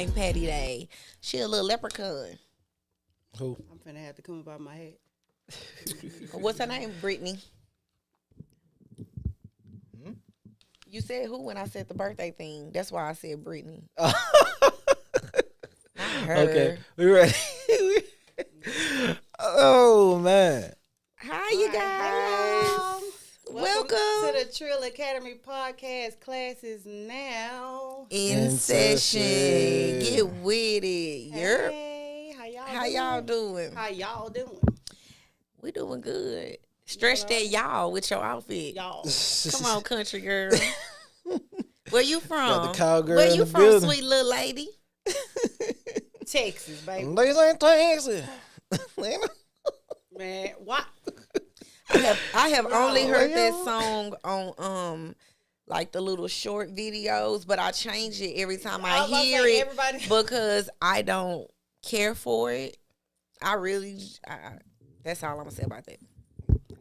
St. Patty Day. She a little leprechaun. Who? I'm finna have to come about my head. What's her name? Brittany. You said who when I said the birthday thing? That's why I said Brittany. Not her. Okay, we ready. Oh man. Hi, you guys. Welcome to the Trill Academy podcast. Class is now in session. Get with it. Hey, How y'all doing? How y'all doing? We doing good. Stretch that y'all with your outfit. Y'all. Come on, country girl. Where you from? Got the cowgirl Where in you the from, building. sweet little lady? Texas, baby. Ladies ain't Texas. Man, what? I have only heard yeah. that song on like the little short videos, but I change it every time I hear it because I don't care for it. That's all I'm gonna say about that.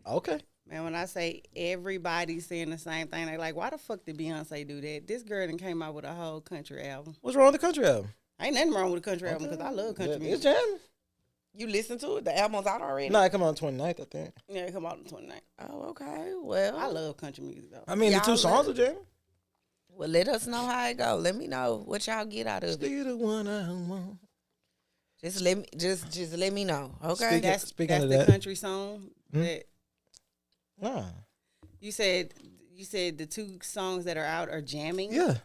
Okay. Man, when I say everybody's saying the same thing, they like, why the fuck did Beyonce do that? This girl done came out with a whole country album. What's wrong with the country album? Ain't nothing wrong with a country album because I love country music. It's jamming. You listen to it? The album's out already? No, it come on 29th, I think. Yeah, it come out on the 29th. Oh, okay. Well, I love country music, though. I mean, the Y'all two songs are jamming. well, let us know how it go. Let me know what y'all get out of it. Still the one I want. Just let me know. Okay. Speaking that's of the that. country song that Nah. you said the two songs that are out are jamming. Yeah.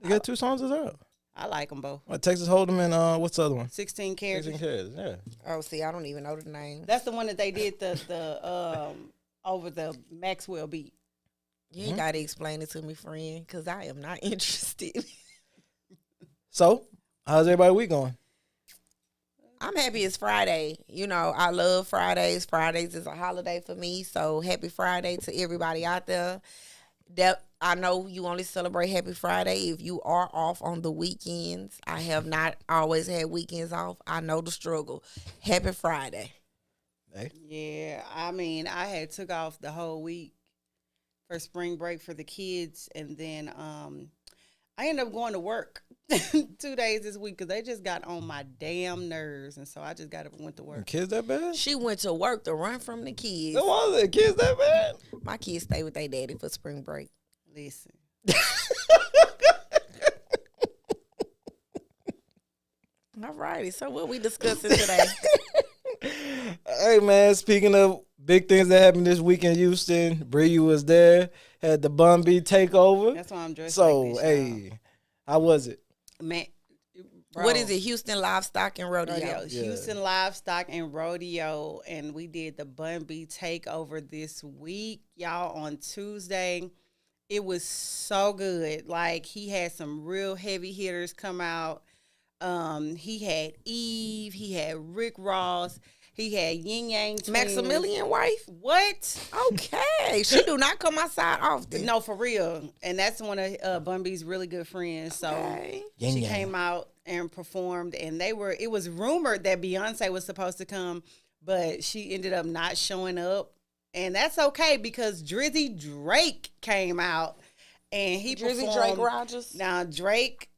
You got two songs that's out. I like them both. Texas Hold'em and what's the other one? 16 Carats. 16 Carats, yeah. Oh, see, I don't even know the name. That's the one that they did the over the Maxwell beat. You ain't got to explain it to me, friend, because I am not interested. So, how's everybody week going? I'm happy it's Friday. You know, I love Fridays. Fridays is a holiday for me, so happy Friday to everybody out there. That I know you only celebrate Happy Friday if you are off on the weekends. I have not always had weekends off. I know the struggle. Happy Friday. Hey. Yeah, I mean, I had took off the whole week for spring break for the kids, and then I ended up going to work 2 days this week because they just got on my damn nerves, and so I just went to work. Kids that bad? She went to work to run from the kids. No was it? Kids that bad? My kids stay with their daddy for spring break. Listen, All righty. So what we discussing today? Hey, man, speaking of big things that happened this week in Houston, Bree was there, had the Bun B takeover. that's why I'm dressed So, like this, hey, how was it? man. Bro. What is it? Houston Livestock and Rodeo. Rodeo. Yeah. Houston Livestock and Rodeo, and we did the Bun B takeover this week, y'all, on Tuesday. It was so good. Like, he had some real heavy hitters come out. He had Eve. He had Rick Ross. He had Yin Yang Twins. Maximilian wife? What? Okay. She do not come outside often. No, for real. And that's one of Bun B's really good friends. So Okay. Yin she Yang. came out and performed, and it was rumored that Beyonce was supposed to come, but she ended up not showing up. And that's okay because Drizzy Drake came out and he Drizzy performed. Drake Rogers. Now, Drake,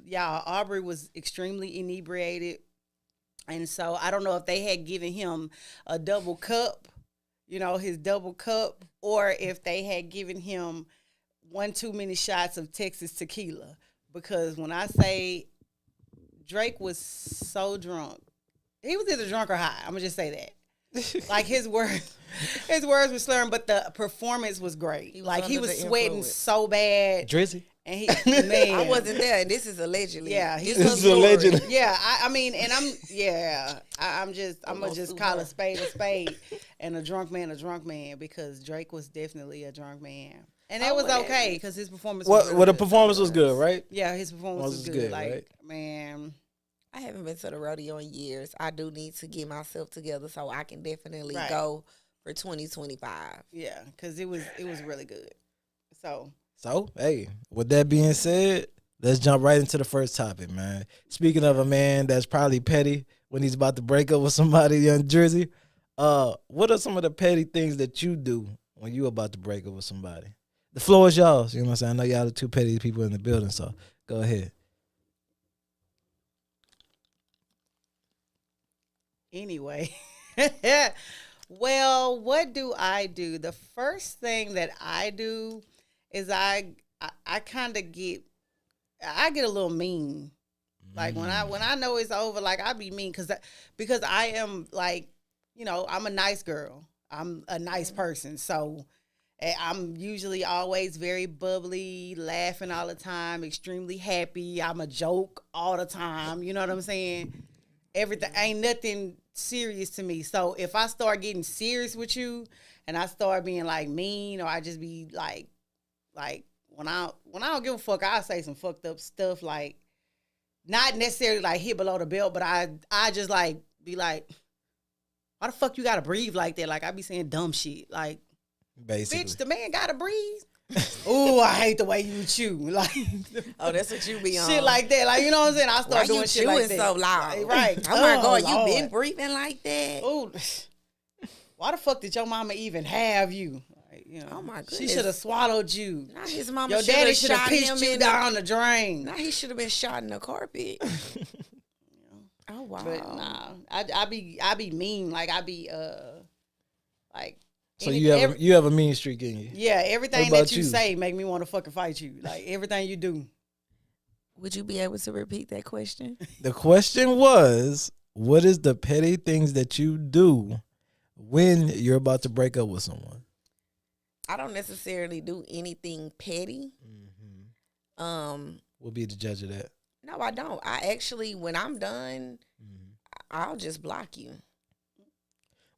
y'all, Aubrey was extremely inebriated. And so I don't know if they had given him a double cup, his double cup, or if they had given him one too many shots of Texas tequila. Because when I say Drake was so drunk, he was either drunk or high. I'm going to just say that. Like his words were slurring, but the performance was great. He was sweating influence. so bad. Drizzy? And man, I wasn't there. This is allegedly. Yeah, this is allegedly. Yeah, I mean, and I'm gonna just call a spade, and a drunk man because Drake was definitely a drunk man, and it was okay because his performance. Was The performance was good, right? Yeah, his performance was good. Like, right? man, I haven't been to the rodeo in years. I do need to get myself together so I can definitely Right. go for 2025. yeah, because it was really good. So, hey, with that being said, let's jump right into the first topic, man. Speaking of a man that's probably petty when he's about to break up with somebody in Jersey, what are some of the petty things that you do when you about to break up with somebody? The floor is yours. You know what I'm saying? I know y'all the two petty people in the building, so go ahead. Anyway. Well, what do I do? The first thing that I do is I kind of get a little mean. Like when I know it's over, like I be mean because I am like, I'm a nice girl. I'm a nice person. So I'm usually always very bubbly, laughing all the time, extremely happy. I'm a joke all the time. You know what I'm saying? Everything ain't nothing serious to me. So if I start getting serious with you and I start being like mean, or I just be like when I don't give a fuck, I'll say some fucked up stuff, like not necessarily like hit below the belt, but I just like be like, why the fuck you gotta breathe like that? Like I be saying dumb shit. Like, Basically. bitch, the man gotta breathe. Ooh, I hate the way you chew. Like, Oh, that's what you be on. shit like that. Like, you know what I'm saying? I start doing shit like that. Why you chewing so loud? Right. Oh my God, Lord. you been breathing like that? Ooh, why the fuck did your mama even have you? Like, Oh my goodness. She should have swallowed you. Now his mama Your daddy should have shot pissed him you in down the drain. Now he should have been shot in the carpet. Oh wow. But nah, I be mean. Like I be like. So you have a mean streak in you. Yeah, everything What about that you say make me want to fucking fight you. Like everything you do. Would you be able to repeat that question? The question was, what is the petty things that you do when you're about to break up with someone? I don't necessarily do anything petty. We'll be the judge of that. No, I don't. I actually, when I'm done, I'll just block you.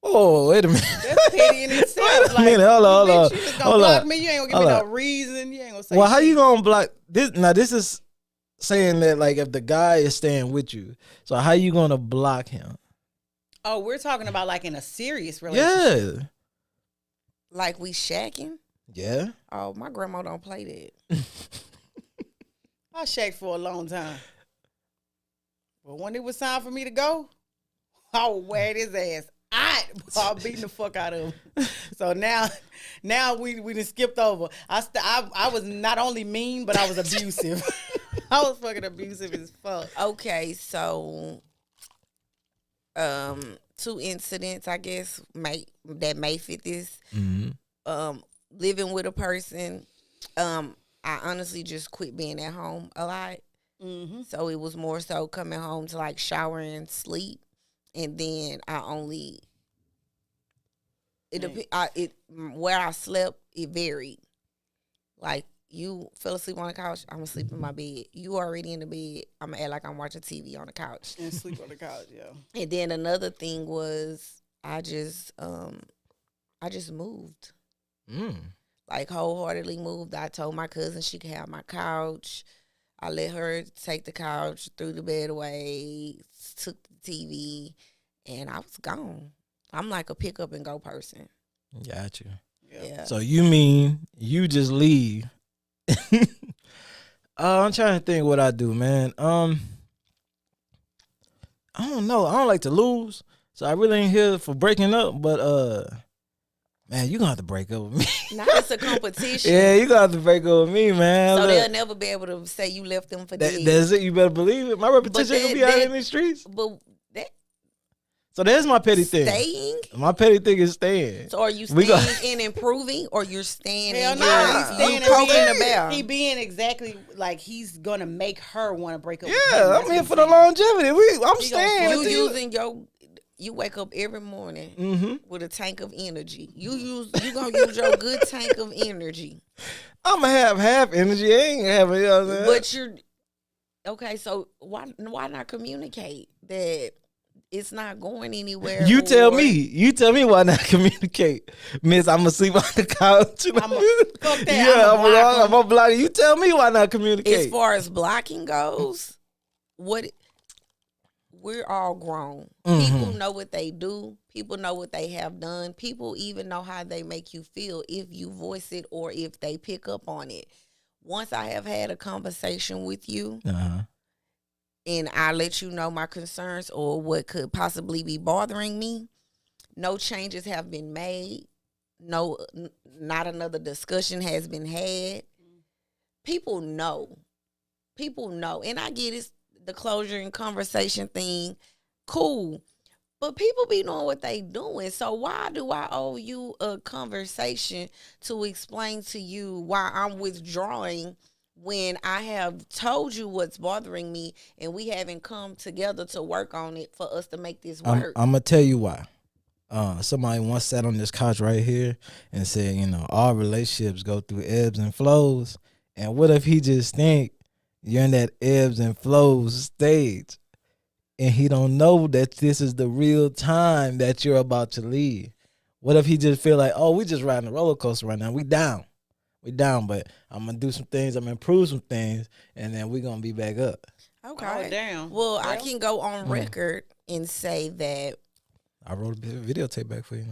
Oh, wait a minute. That's petty in itself. Wait a minute. Hold on. You just gonna block me. You ain't gonna give me no reason. You ain't gonna say Well, how shit. you gonna block this? Now, this is saying that like if the guy is staying with you, so how you gonna block him? Oh, we're talking about like in a serious relationship. Yeah. Like we shacking? Yeah. Oh, my grandma don't play that. I shacked for a long time. But when it was time for me to go, I would wear his ass. I'm beating the fuck out of him. So now we done skipped over. I was not only mean, but I was abusive. I was fucking abusive as fuck. Okay, so 2 incidents, I guess, that may fit this. Living with a person, I honestly just quit being at home a lot. So it was more so coming home to like shower and sleep, and then where I slept, it varied. Like you fell asleep on the couch, I'm gonna sleep in my bed. You already in the bed, I'm gonna act like I'm watching TV on the couch And sleep on the couch, yeah. And then another thing was I just moved. Like wholeheartedly moved. I told my cousin she could have my couch. I let her take the couch, threw the bed away, took the TV, and I was gone. I'm like a pick up and go person. Got you. Yeah. So you mean you just leave? I'm trying to think what I do, man. I don't know. I don't like to lose, so I really ain't here for breaking up. But man, you gonna have to break up with me. Now it's a competition. Yeah, you gonna have to break up with me, man. So Look, they'll never be able to say you left them for dead. that's it. You better believe it. My reputation gonna be out in these streets. But that So there's my petty thing. staying. My petty thing is staying. So are you staying and improving, or you're staying Hell and no, you're he's staying poking the bear? He being exactly like he's gonna make her want to break up. Yeah, with him. That's I'm what here he's for the saying. longevity. I'm He staying. gonna You until you wake up every morning with a tank of energy. You gonna use your good tank of energy. I'm gonna have half energy. I ain't having, you know what I'm saying? But you're okay. So why not communicate that it's not going anywhere? You tell me why not communicate, Miss. I'm gonna sleep on the couch. Fuck that. Yeah, I'm I'm gonna block you. You tell me why not communicate. As far as blocking goes, we're all grown. People know what they do. People know what they have done. People even know how they make you feel if you voice it or if they pick up on it. Once I have had a conversation with you and I let you know my concerns or what could possibly be bothering me, no changes have been made. No, not another discussion has been had. People know. And I get it. The closure and conversation thing, cool. But people be knowing what they doing. So why do I owe you a conversation to explain to you why I'm withdrawing when I have told you what's bothering me and we haven't come together to work on it for us to make this work? I'm gonna tell you why. Somebody once sat on this couch right here and said, all relationships go through ebbs and flows. And what if he just think you're in that ebbs and flows stage, and he don't know that this is the real time that you're about to leave? What if he just feel like, oh, we just riding a roller coaster right now. We down, but I'm gonna do some things. I'm gonna improve some things, and then we're gonna be back up. Okay. Oh, damn. Well, I can go on record and say that. I wrote a videotape back for you.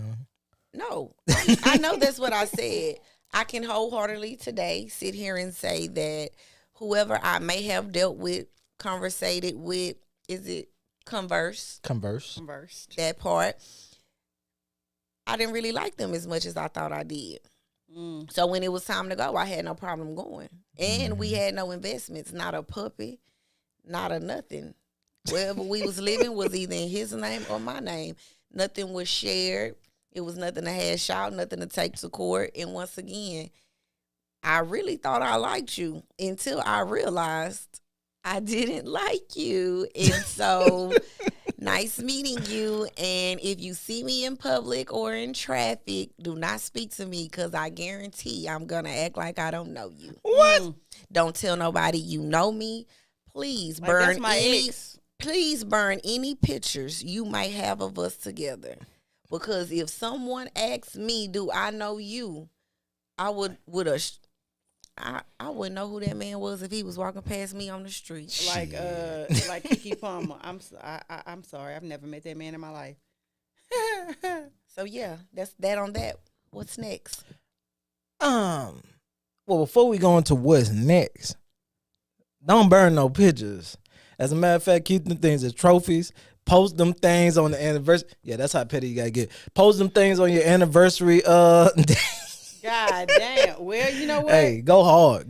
No, I know that's what I said. I can wholeheartedly today sit here and say that whoever I may have dealt with, conversated with, is it conversed? That part, I didn't really like them as much as I thought I did. So when it was time to go, I had no problem going. And we had no investments, not a puppy, not a nothing. Wherever we was living was either in his name or my name. Nothing was shared. It was nothing to hash out, nothing to take to court. And once again, I really thought I liked you until I realized I didn't like you. And so, nice meeting you. And if you see me in public or in traffic, do not speak to me because I guarantee I'm going to act like I don't know you. What? Don't tell nobody you know me. Please burn Please burn any pictures you might have of us together. Because if someone asks me, do I know you? I wouldn't know who that man was if he was walking past me on the street. Like Kiki Palmer. I'm sorry. I've never met that man in my life. So yeah, that's that on that. What's next? Well, before we go into what's next, don't burn no pictures. As a matter of fact, keep them things as trophies. Post them things on the anniversary. Yeah, that's how petty you gotta get. Post them things on your anniversary. God damn. Well, you know what? Hey, go hard,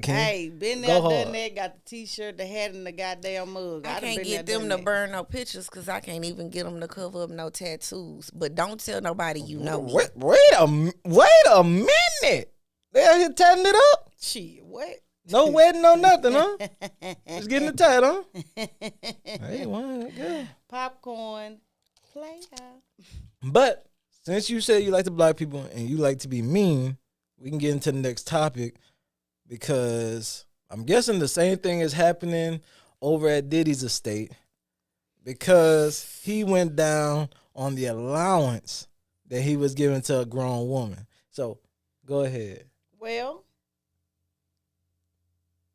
King. Hey, been there, done that. Got the T-shirt, the hat, and the goddamn mug. I can't get them to burn no pictures because I can't even get them to cover up no tattoos. But don't tell nobody you know me. Wait a minute. They out here tatting it up. Shit, what? No wedding, no nothing, huh? Just getting the tat, huh? Hey, one good. Popcorn, play out. But since you said you like to block people and you like to be mean, we can get into the next topic because I'm guessing the same thing is happening over at Diddy's estate because he went down on the allowance that he was giving to a grown woman. So go ahead. Well,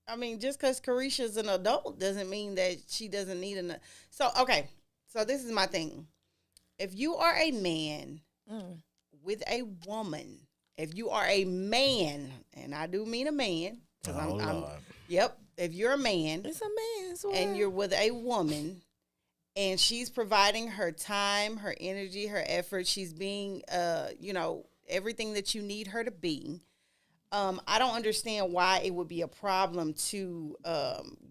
I mean, just because Carisha's an adult doesn't mean that she doesn't need an. So, okay. So this is my thing. If you are a man with a woman, if you are a man, and I do mean a man, because yep. If you're a man, it's a man, and you're with a woman, and she's providing her time, her energy, her effort, she's being, everything that you need her to be. I don't understand why it would be a problem to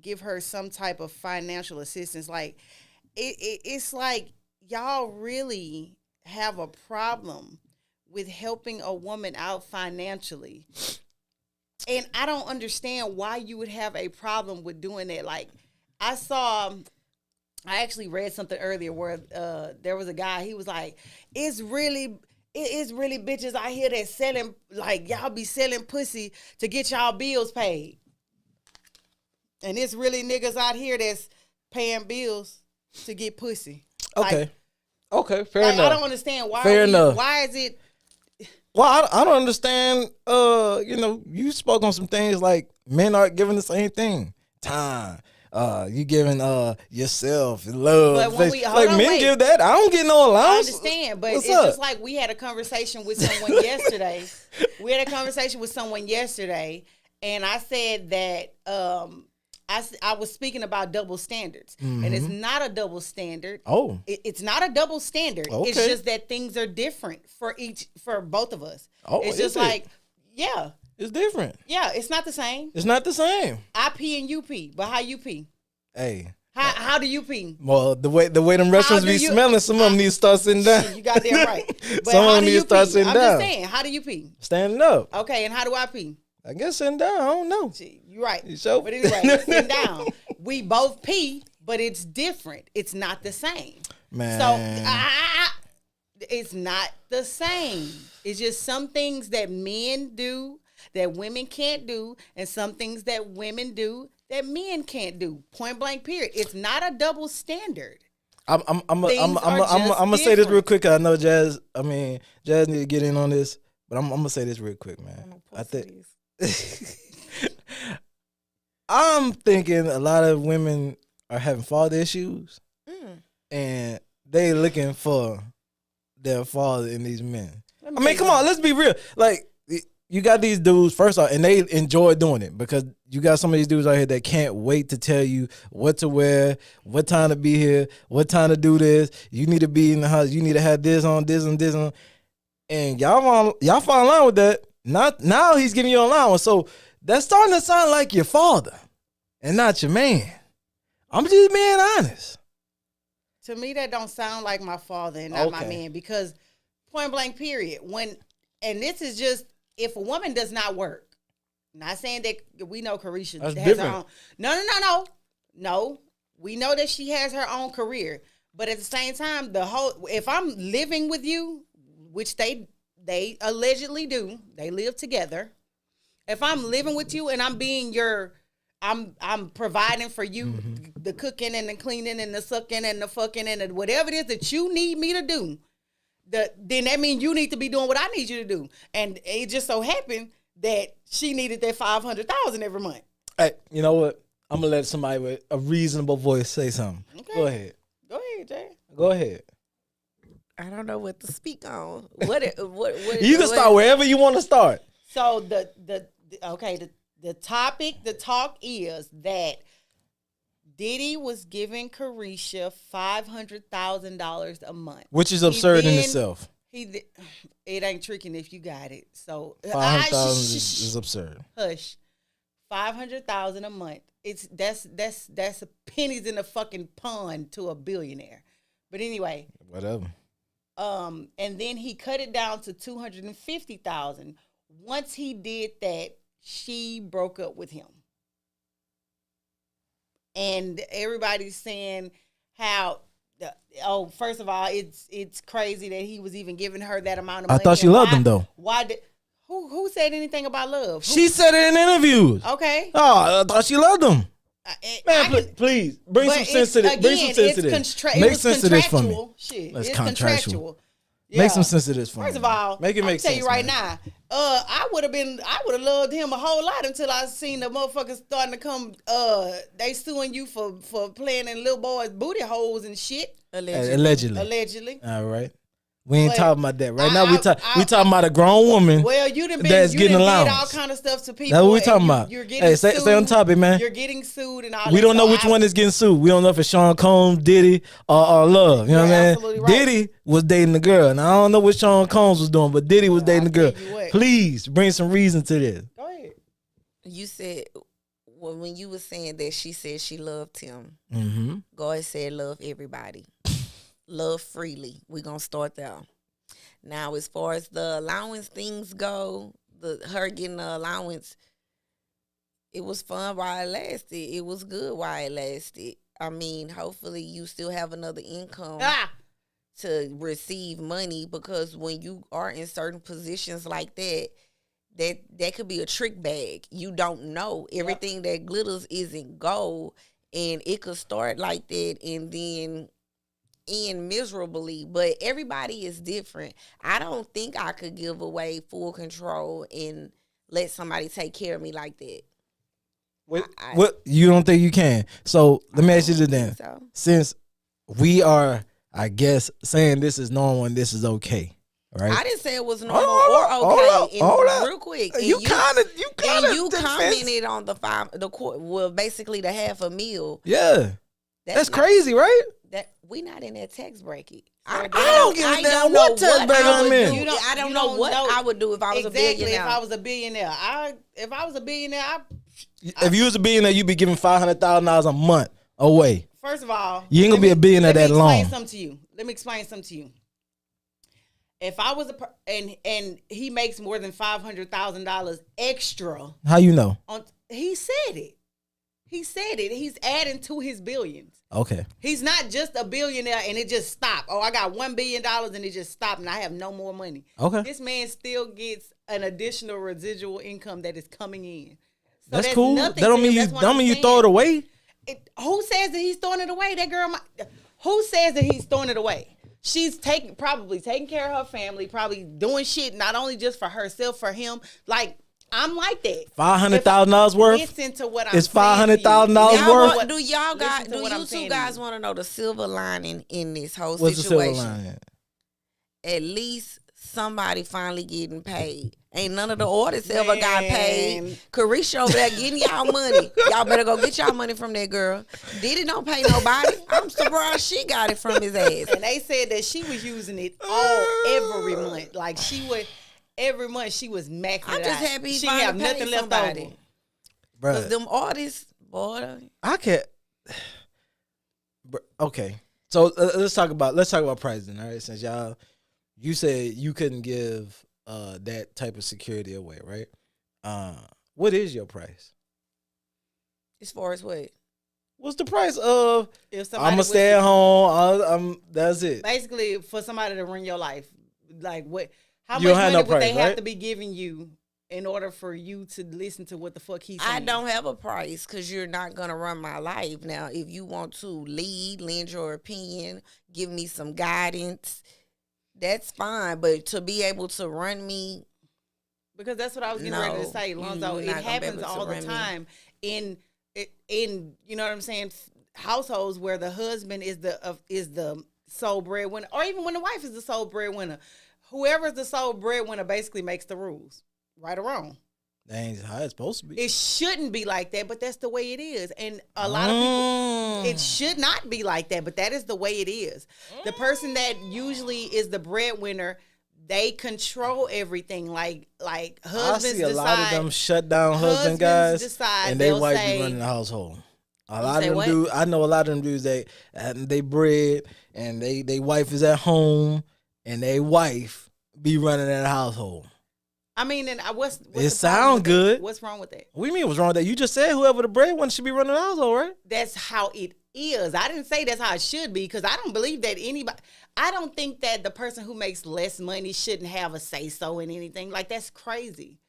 give her some type of financial assistance. Like, it's like y'all really have a problem with helping a woman out financially. And I don't understand why you would have a problem with doing that. Like, I actually read something earlier where there was a guy, he was like, It is really bitches out here that selling, like, y'all be selling pussy to get y'all bills paid. And it's really niggas out here that's paying bills to get pussy. Okay. Like, Fair enough. I don't understand why. Why is it? Well, I don't understand. You spoke on some things like men aren't giving the same thing. Time. You giving yourself love. But when men give that. I don't get no allowance. I understand, but What's it's up? just like we had a conversation with someone yesterday. And I said that I was speaking about double standards, and it's not a double standard. Oh, it's not a double standard. Okay. It's just that things are different for both of us. Oh, it's just like, yeah. It's different. Yeah, it's not the same. It's not the same. I pee and you pee, but how you pee? Hey, How do you pee? Well, the way them restaurants be smelling, some of them need to start sitting down. You got damn right. But Some of how them do need to you start pee? sitting I'm down. just saying, how do you pee? Standing up. Okay, and how do I pee? I guess sitting down. I don't know. You're right. You sure? But anyway, sitting down. We both pee, but it's different. It's not the same. Man. So it's not the same. It's just some things that men do that women can't do, and some things that women do that men can't do. Point blank. Period. It's not a double standard. I'm gonna say this real quick. 'Cause I know Jazz. Jazz need to get in on this, but I'm gonna say this real quick, man. I think I'm thinking a lot of women are having father issues, and they looking for their father in these men. Come on, let's be real. Like, you got these dudes, first off, and they enjoy doing it because you got some of these dudes out here that can't wait to tell you what to wear, what time to be here, what time to do this. You need to be in the house. You need to have this on, this and this on. And y'all fall in line with that. Now he's giving you an allowance. So that's starting to sound like your father and not your man. I'm just being honest. To me, that don't sound like my father and not my man, because point blank, period. And this is just, if a woman does not work, not saying that we know Carisha has her own. No. We know that she has her own career. But at the same time, if I'm living with you, which they allegedly do, they live together. If I'm living with you and I'm being I'm providing for you the cooking and the cleaning and the sucking and the fucking and the whatever it is that you need me to do, then that means you need to be doing what I need you to do. And it just so happened that she needed that $500,000 every month. Hey, you know what? I'm gonna let somebody with a reasonable voice say something. Okay. Go ahead, Jay. Go ahead. I don't know what to speak on. What you can start wherever you want to start. So the talk is that Diddy was giving Carisha $500,000 a month, which is absurd in itself. It ain't tricking if you got it. So $500,000 is absurd. Hush, $500,000 a month. That's pennies in a fucking pond to a billionaire. But anyway, whatever. And then he cut it down to $250,000. Once he did that, she broke up with him. And everybody's saying how, first of all, it's crazy that he was even giving her that amount of money. I thought she loved him, though. Why did, who said anything about love? She said it in interviews. Okay. Oh, I thought she loved him. Man, please, bring some sense to this. Bring some sense to this. Make sense of this for me. It's contractual. Yeah. Make some sense of this for me. First of all, make it make sense. I'll tell you right now, I would have loved him a whole lot until I seen the motherfuckers starting to come. They suing you for playing in little boys' booty holes and shit. Allegedly. All right. We ain't talking about that right now. We talking about a grown woman. Well, you done getting allowance. Did all kind of stuff to people. That's what we talking about. You're getting sued. Stay on topic, man. You're getting sued and all. We don't know which one is getting sued. We don't know if it's Sean Combs, Diddy, or Love. You know what I mean? Right. Diddy was dating the girl, and I don't know what Sean Combs was doing, but Diddy was dating the girl. Please bring some reason to this. Go ahead. You said when you were saying that she said she loved him. Mm-hmm. God said love everybody, love freely. We're gonna start there. Now, as far as the allowance things go, her getting the allowance, it was fun while it lasted. It was good while it lasted. I mean, hopefully you still have another income to receive money, because when you are in certain positions like that, that could be a trick bag. You don't know. Everything that glitters isn't gold, and it could start like that and then end miserably. But everybody is different. I don't think I could give away full control and let somebody take care of me like that. What you don't think you can? So let me ask you this then. So. Since we are, I guess, saying this is normal and this is okay, right? I didn't say it was normal or okay. Hold up. Real quick, you commented on basically the half a meal. Yeah, that's crazy, right? That we not in that tax bracket. I don't give a damn what tax bracket I'm in. I don't know what I would do if I was a billionaire. If I was a billionaire, if you was a billionaire, if you was a billionaire, you'd be giving $500,000 a month away. First of all, You ain't gonna be a billionaire that long. Let me explain something to you. If I was and he makes more than $500,000 extra. How you know? He said it. He's adding to his billions. Okay. He's not just a billionaire and it just stopped. Oh, I got $1 billion and it just stopped and I have no more money. Okay. This man still gets an additional residual income that is coming in. So that's cool. That don't mean you throw it away. Who says that he's throwing it away? That girl. Who says that he's throwing it away? She's probably taking care of her family, probably doing shit not only just for herself, for him. Like, I'm like that. $500,000 worth. Listen to what I'm it's $500,000 worth. Do you two guys want to know the silver lining in this whole What's situation? The silver lining? At least somebody finally getting paid. Ain't none of the artists ever got paid. Carisha over there getting y'all money. Y'all better go get y'all money from that girl. Diddy don't pay nobody. I'm surprised she got it from his ass. And they said that she was using it every month. Like she would, every month she was maxing it out. I'm just happy she have nothing left over. Because them artists, boy. I can't. Okay. So let's talk about pricing, all right? Since you said you couldn't give that type of security away, right? What is your price? As far as what? What's the price of? I'm gonna stay at home. That's it. Basically, for somebody to run your life, like what? How you much money would price, they have right? to be giving you in order for you to listen to what the fuck he's saying? I don't have a price because you're not gonna run my life. Now, if you want to lend your opinion, give me some guidance, that's fine. But to be able to run me, because that's what I was getting ready to say, Lonzo. It happens all the time in you know what I'm saying, households where the husband is the sole breadwinner, or even when the wife is the sole breadwinner. Whoever's the sole breadwinner basically makes the rules, right or wrong. That ain't how it's supposed to be. It shouldn't be like that, but that's the way it is. And a lot of people, it should not be like that, but that is the way it is. The person that usually is the breadwinner, they control everything. Like husbands I see a lot of them shut down husband guys, and they wife be running the household. A lot of them dudes, I know a lot of them dudes, they bread and they wife is at home and they wife be running that household. I mean, and what's it sound good. What's wrong with that? What do you mean what's wrong with that? You just said whoever the breadwinner should be running the household, right? That's how it is. I didn't say that's how it should be, because I don't believe that I don't think that the person who makes less money shouldn't have a say-so in anything. Like, that's crazy.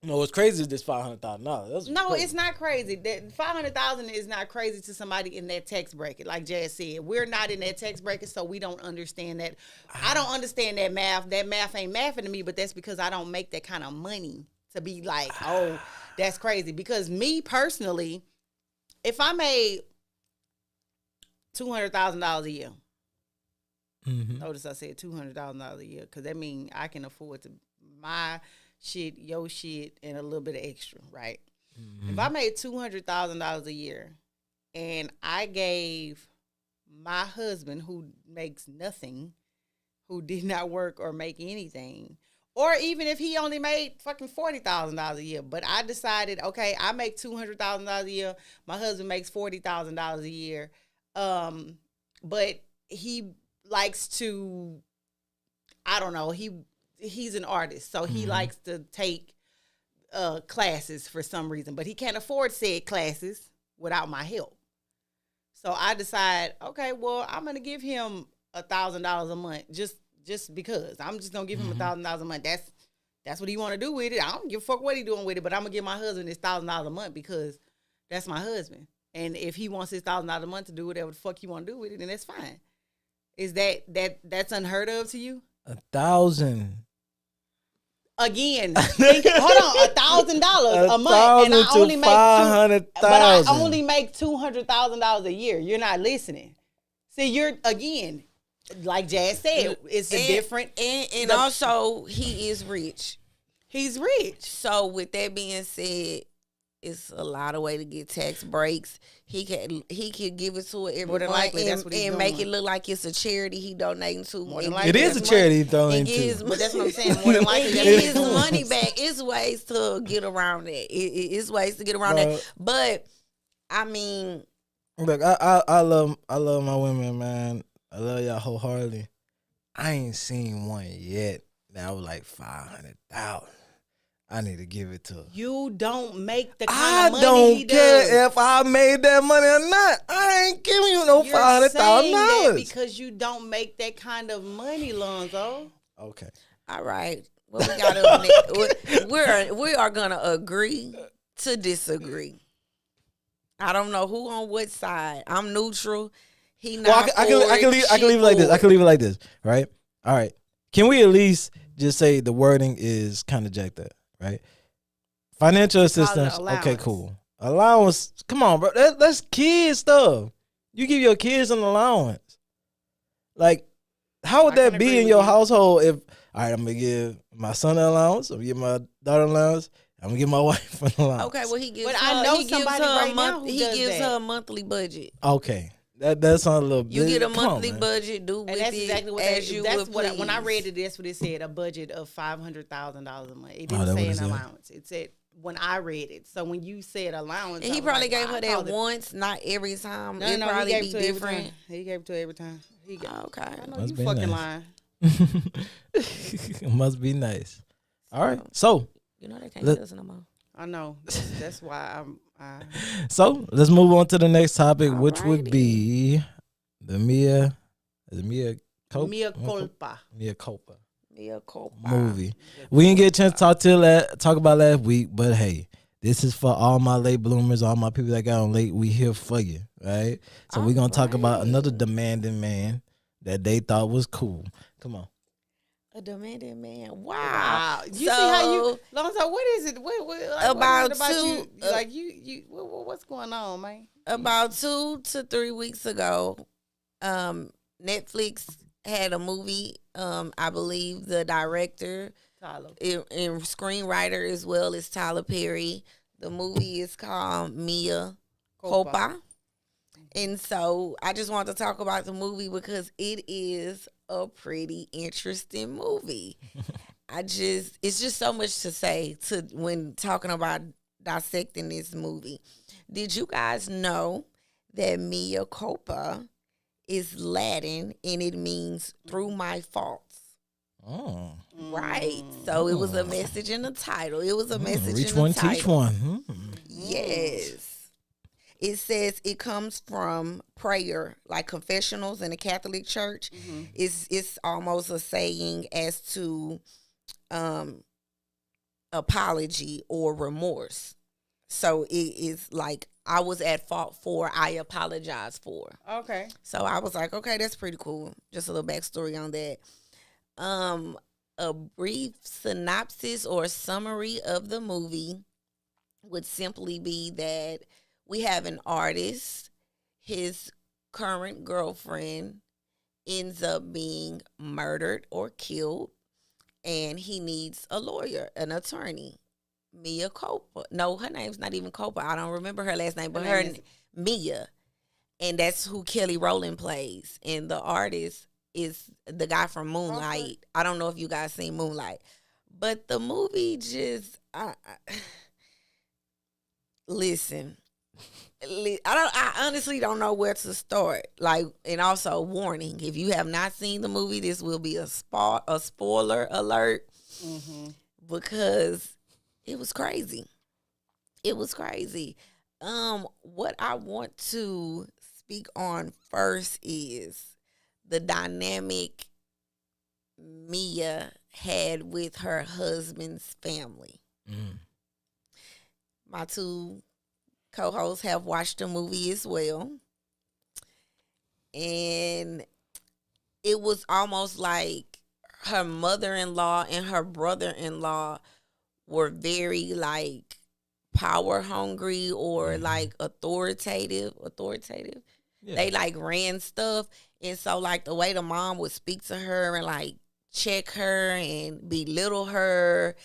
No, what's crazy is this $500,000. No, it's not crazy. That $500,000 is not crazy to somebody in that tax bracket. Like Jazz said, we're not in that tax bracket, so we don't understand that. I don't understand that math. That math ain't mathing to me, but that's because I don't make that kind of money to be like, oh, that's crazy. Because me personally, if I made $200,000 a year, notice I said $200,000 a year, because that means I can afford to my shit, your shit, and a little bit of extra, right? If I made $200,000 a year and I gave my husband, who makes nothing, who did not work or make anything, or even if he only made fucking $40,000 a year, but I decided, okay, I make $200,000 a year, my husband makes $40,000 a year, but he likes to, I don't know, he's an artist, so he likes to take classes for some reason, but he can't afford said classes without my help. So I decide, okay, well, I'm gonna give him $1,000 a month just because. I'm just gonna give him $1,000 a month. That's what he want to do with it. I don't give a fuck what he doing with it, but I'm gonna give my husband this $1,000 a month because that's my husband. And if he wants his $1,000 a month to do whatever the fuck he want to do with it, then that's fine. Is that's unheard of to you? 1,000. Again, hold on, $1,000 a month, and I only make I only make $200,000 a year. You're not listening. See, you're again, like Jazz said, it's a different, and also he is rich. He's rich. So with that being said, it's a lot of way to get tax breaks. He could give it to every month and make it look like it's a charity he donating to. It is a charity he donating to. But that's what I'm saying. More than likely, get his money back. It's ways to get around that. It's ways to get around that. But I mean, Look, I love my women, man. I love y'all wholeheartedly. I ain't seen one yet that was like 500,000. I need to give it to her. You don't make the kind I of money don't he care does. if I made that money or not. I ain't giving you no You're saying that $500,000 because you don't make that kind of money, Lonzo. Okay. All right. Well, we got to. We are gonna agree to disagree. I don't know who on what side. I'm neutral. He not. Well, I can leave it like this. I can leave it like this. Right. All right. Can we at least just say the wording is kind of jacked up? Right. Financial assistance. Okay. Cool. Allowance. Come on, bro. That's kids stuff. You give your kids an allowance. Like, how would that be in your household if? All right, I'm gonna give my son an allowance. I'm gonna give my daughter an allowance. I'm gonna give my wife an allowance. Okay, well he gives. But her, I know he gives somebody her right a now month. who He does gives that. her a monthly budget. Okay, that sounds a little. You get a come on, monthly man. budget. Do And with that's it exactly what as they, you that's would what please. when I read it, that's what it said, a budget of $500,000 a month. It Oh, didn't that say what it an said? allowance. It said when I read it. So when you said allowance, And I he was probably like, gave well, her I that called it- once, not every time. No, It he probably gave be it to her every different. time. He gave it to her every time. Okay. I know Must you be fucking nice. lying. Must be nice. All right, so You know they can't Let- do this no more. I know. That's why I let's move on to the next topic, which would Alrighty. be the Mia Copa? Mia culpa. Mia Copa Mia culpa. movie. We didn't get a chance to talk about last week, but hey, this is for all my late bloomers, all my people that got on late. We here for you, right? So we're gonna talk about another demanding man that they thought was cool. Come on. A demanding man. Wow. Wow. You So, see how you, Lonzo, what is it? Like, About what is it two- you? Like what's going on, man? about 2 to 3 weeks ago, Netflix had a movie. I believe the director Tyler. and screenwriter as well as Tyler Perry. The movie is called Mia Kopa. And so I just wanted to talk about the movie because it is a pretty interesting movie. It's just so much to say when talking about dissecting this movie. Did you guys know that Mia Kopa is Latin and it means through my faults? Oh. Right. So it was a message in the title. It was a message Reach in the one, title. teach one. Yes. It says it comes from prayer, like confessionals in the Catholic Church. Mm-hmm. It's almost a saying as to apology or remorse. So it is like I was at fault for, I apologize for. Okay. So I was like, okay, that's pretty cool. Just a little backstory on that. A brief synopsis or summary of the movie would simply be that we have an artist, his current girlfriend ends up being murdered or killed, and he needs a lawyer, an attorney. Mia Kopa. No, her name's not even Kopa. I don't remember her last name, but her name is Mia. And that's who Kelly Rowland plays. And the artist is the guy from Moonlight. Okay. I don't know if you guys seen Moonlight. But the movie just listen. I honestly don't know where to start. Like, and also warning: if you have not seen the movie, this will be a spoiler alert because it was crazy. It was crazy. What I want to speak on first is the dynamic Mia had with her husband's family. My two co-hosts have watched the movie as well. And it was almost like her mother-in-law and her brother-in-law were very like power hungry or like authoritative. Yeah. They like ran stuff. And so like the way the mom would speak to her and like check her and belittle her,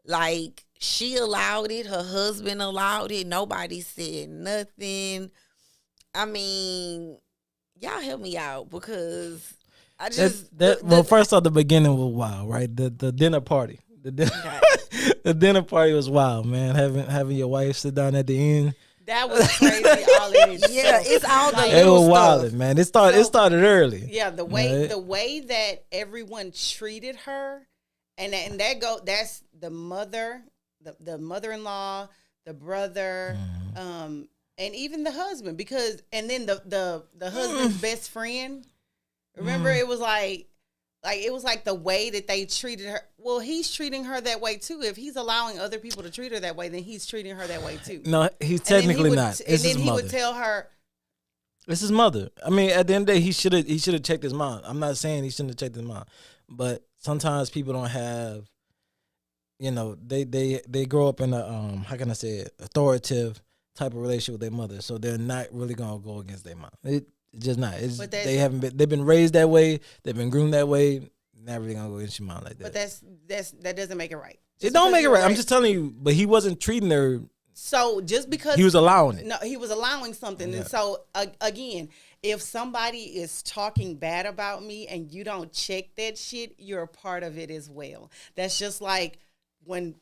like she allowed it, her husband allowed it, nobody said nothing. I mean, y'all help me out because I just well, first off, the beginning was wild, right? The dinner party. The dinner party was wild, man. Having your wife sit down at the end. That was crazy. All in itself. Yeah, it's all the Like, It little was stuff. wild, man. It started early. Yeah, the Right. way that everyone treated her, that's the mother, the mother-in-law, the brother, and even the husband, because and then the husband's best friend. Remember, it was like it was like the way that they treated her. Well, he's treating her that way too. If he's allowing other people to treat her that way, then he's treating her that way too. No, he's And then technically would, not. And It's then his he mother. would tell her, It's his mother. I mean, at the end of the day, he should have checked his mom. I'm not saying he shouldn't have checked his mom, but sometimes people don't have, they grow up in a how can I say it, authoritative type of relationship with their mother, so they're not really gonna go against their mom. It's just not. It's they've been raised that way. They've been groomed that way. Not really gonna go against your mom like that. but that doesn't make it right. It don't make it right. I'm just telling you. But he wasn't treating her. So just because He was allowing it. No, he was allowing something. Yeah. And so again, if somebody is talking bad about me and you don't check that shit, you're a part of it as well. That's just like when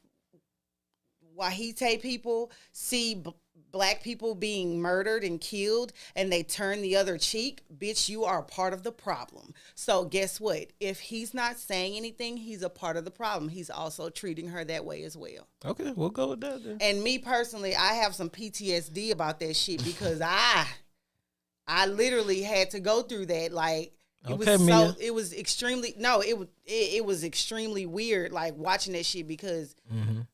Wahite people see black people being murdered and killed and they turn the other cheek, bitch, you are a part of the problem. So guess what? If he's not saying anything, he's a part of the problem. He's also treating her that way as well. Okay, we'll go with that then. And me personally, I have some PTSD about that shit because I literally had to go through that. Like it was extremely weird, like watching that shit because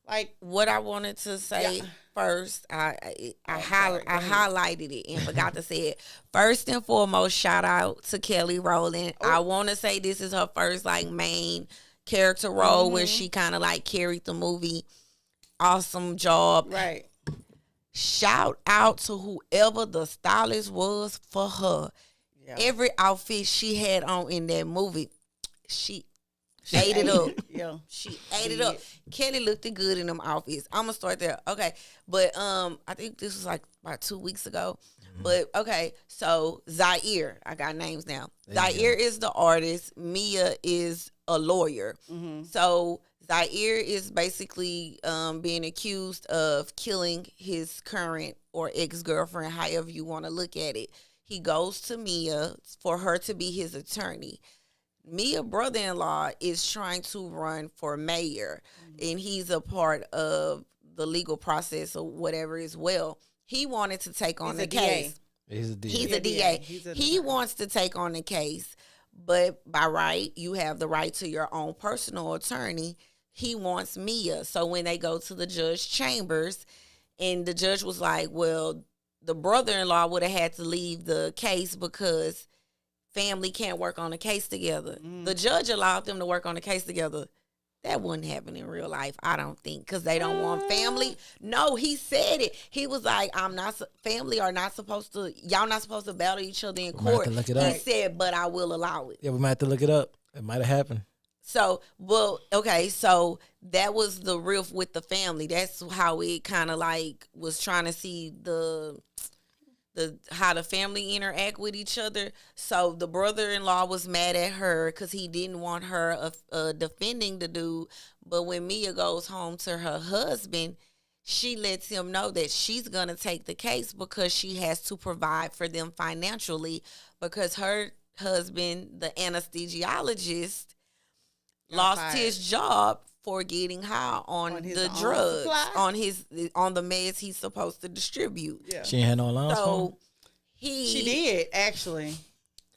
like What I wanted to say first, I highlighted it and forgot to say it. First and foremost, shout out to Kelly Rowland. I want to say this is her first like main character role where she kind of like carried the movie. Awesome job. right. Shout out to whoever the stylist was for her. Yeah. Every outfit she had on in that movie, she ate it up. Yeah. She ate it up. Kelly looked good in them outfits. I'm gonna start there. Okay. But I think this was like about 2 weeks ago. But okay, so Zier, I got names now. Zier is the artist. Mia is a lawyer. So Zier is basically being accused of killing his current or ex-girlfriend, however you want to look at it. He goes to Mia for her to be his attorney. Mia's brother-in-law is trying to run for mayor, and he's a part of the legal process or whatever as well. He wanted to take on the case. He's a DA. He's a DA. He wants to take on the case, but by right, you have the right to your own personal attorney. He wants Mia. So when they go to the judge chambers, and the judge was like, well, the brother-in-law would have had to leave the case because family can't work on the case together. The judge allowed them to work on the case together. That wouldn't happen in real life, I don't think, because they don't want family. No, he said it. He was like, family are not supposed to, y'all not supposed to battle each other in court. Have to look it He up. said, but I will allow it. Yeah, we might have to look it up. It might have happened. So, well, okay, so that was the riff with the family. That's how it kind of like was trying to see the how the family interact with each other. So the brother-in-law was mad at her because he didn't want her defending the dude. But when Mia goes home to her husband, she lets him know that she's going to take the case because she has to provide for them financially because her husband, the anesthesiologist, lost his job for getting high on the drugs, on the meds he's supposed to distribute. Yeah. She ain't had no allowance. So She did, actually.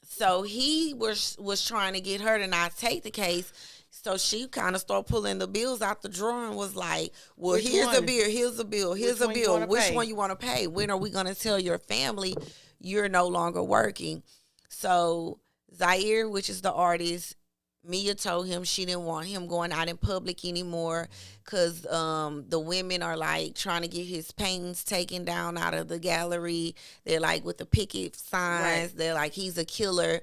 So he was trying to get her to not take the case. So she kind of started pulling the bills out the drawer and was like, well, here's a bill, here's a bill, here's a bill. Which one you want to pay? When are we going to tell your family you're no longer working? So Zier, which is the artist, Mia told him she didn't want him going out in public anymore because the women are like trying to get his paintings taken down out of the gallery. They're like with the picket signs. Right. They're like, he's a killer.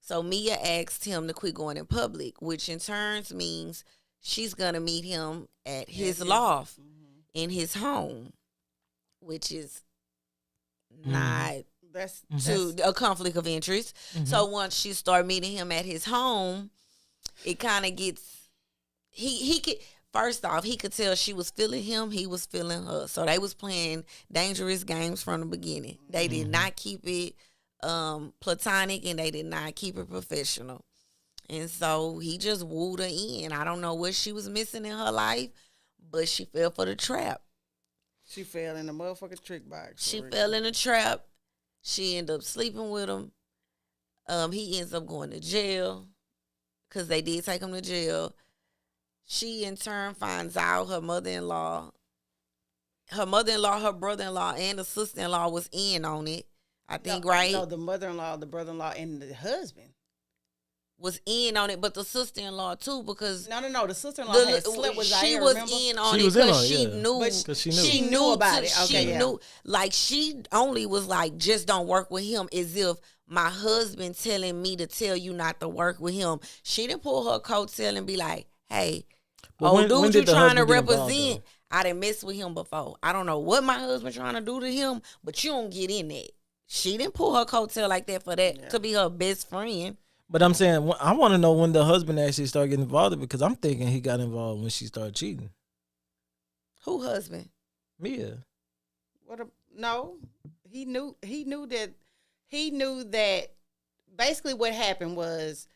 So Mia asked him to quit going in public, which in turns means she's going to meet him at his loft in his home, which is not that's a conflict of interest. So once she started meeting him at his home, it kind of gets he could first off, he could tell she was feeling him. He was feeling her. So they was playing dangerous games from the beginning. They did not keep it platonic, and they did not keep it professional. And so he just wooed her in. I don't know what she was missing in her life, but she fell for the trap. She fell in the motherfucking trick box. She fell in the trap. She ended up sleeping with him. He ends up going to jail because they did take him to jail. She, in turn, finds out her mother-in-law, her brother-in-law, and the sister-in-law was in on it. I think, right? No, the mother-in-law, the brother-in-law, and the husband was in on it, but the sister-in-law too, because no, the sister-in-law had slept with Zier, she was remember? in on it because she knew about it. Okay, she knew, like, she only was like, just don't work with him, as if my husband telling me to tell you not to work with him. She didn't pull her coattail and be like, hey, dude, you trying to represent, I didn't mess with him before. I don't know what my husband trying to do to him, but you don't get in that. She didn't pull her coattail like that for that to be her best friend. But I'm saying, I want to know when the husband actually started getting involved, because I'm thinking he got involved when she started cheating. Who husband? Mia. No, he knew that basically what happened was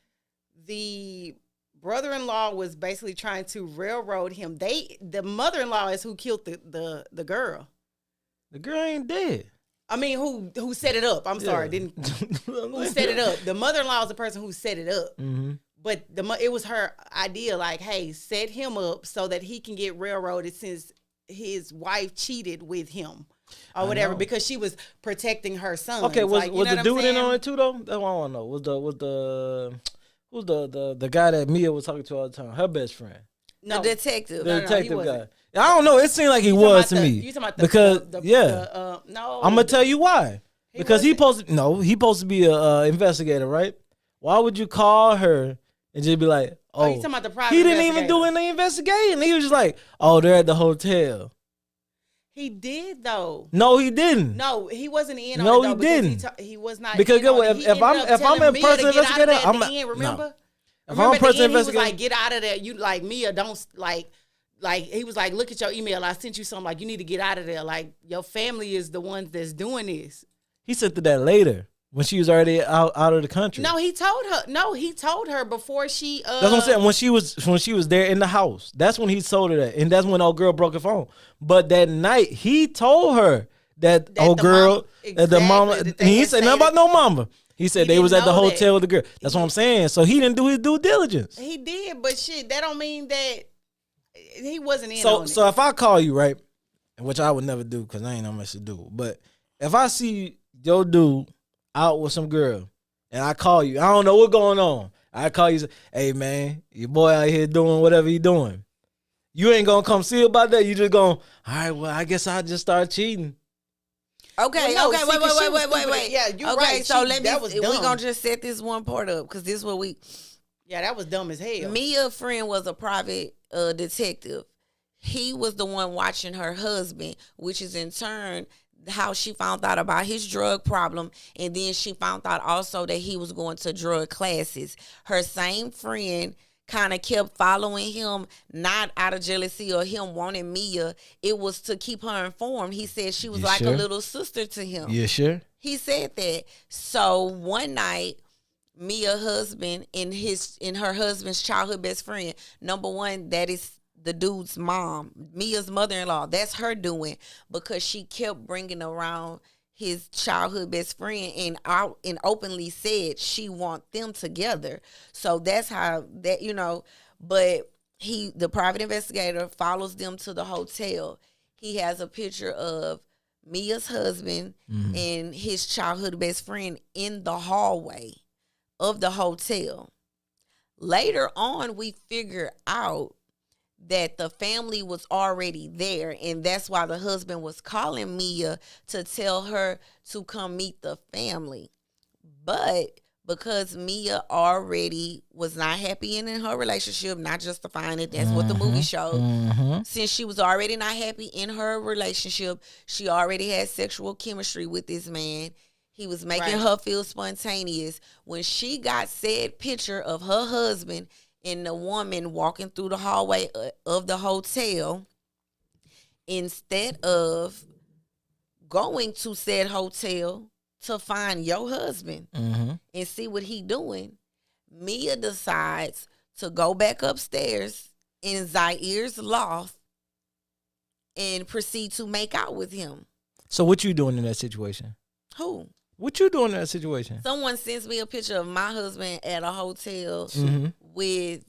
the brother-in-law was basically trying to railroad him. The mother-in-law is who killed the girl. The girl ain't dead. I mean, who set it up? I'm sorry, who set it up? The mother-in-law is the person who set it up. Mm-hmm. But it was her idea, like, hey, set him up so that he can get railroaded since his wife cheated with him or whatever, because she was protecting her son. Okay, was like, the dude in on it too though? That's what I want to know. Who's the guy that Mia was talking to all the time? Her best friend. No. The detective. The detective guy. I don't know. It seemed like he was to me. You talking about because no. I'm gonna tell you why. Because he supposed to be a investigator, right? Why would you call her and just be like, oh, you talking about the private he didn't even do any investigating. He was just like, oh, they're at the hotel. He did though. No, he didn't. No, he wasn't in. No, on it, he didn't. He was not. Because if I'm a person investigator, I'm not. Remember? If I'm a person investigator, he was like, get out of there. You like Mia, don't like he was like, look at your email. I sent you something, like, you need to get out of there. Like, your family is the ones that's doing this. He said that later when she was already out of the country. No, he told her. No, he told her before she. That's what I'm saying. When she was there in the house, that's when he told her that, and that's when old girl broke her phone. But that night, he told her that old girl, the mama. He said nothing about no mama. He said they was at the hotel with the girl. That's what I'm saying. So he didn't do his due diligence. He did, but shit, that don't mean that he wasn't in on it. So if I call you, right, which I would never do because I ain't no much to do, but if I see your dude out with some girl and I call you, I don't know what's going on. I call you, say, hey man, your boy out here doing whatever he doing. You ain't gonna come see about that. You just going, all right, well, I guess I'll just start cheating. Okay, well, no, wait. Yeah, you're okay, right. So we're gonna just set this one part up because this is what we. Yeah, that was dumb as hell. Mia's friend was a private detective. He was the one watching her husband, which is in turn how she found out about his drug problem, and then she found out also that he was going to drug classes. Her same friend kind of kept following him, not out of jealousy or him wanting Mia. It was to keep her informed. He said she was a little sister to him. Yeah, sure. He said that. So one night, Mia's husband and her husband's childhood best friend, number one, that is the dude's mom, Mia's mother-in-law. That's her doing, because she kept bringing around his childhood best friend and out and openly said she want them together. So that's how that, but the private investigator follows them to the hotel. He has a picture of Mia's husband and his childhood best friend in the hallway of the hotel. Later on, we figure out that the family was already there, and that's why the husband was calling Mia to tell her to come meet the family. But because Mia already was not happy in her relationship, not justifying it, that's what the movie showed. Since she was already not happy in her relationship, she already had sexual chemistry with this man. He was making her feel spontaneous. When she got said picture of her husband and the woman walking through the hallway of the hotel, instead of going to said hotel to find your husband and see what he doing, Mia decides to go back upstairs in Zier's loft and proceed to make out with him. So what you doing in that situation? Who? What you doing in that situation? Someone sends me a picture of my husband at a hotel with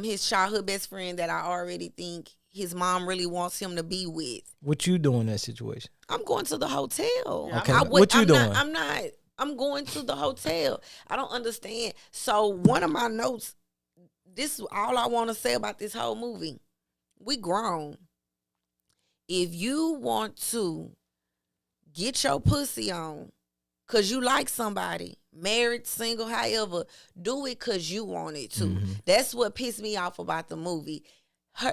his childhood best friend that I already think his mom really wants him to be with. What you doing in that situation? I'm going to the hotel. Okay. What you doing? I'm going to the hotel. I don't understand. So one of my notes, this is all I want to say about this whole movie. We grown. If you want to get your pussy on because you like somebody, married, single, however, do it because you want it to. That's what pissed me off about the movie.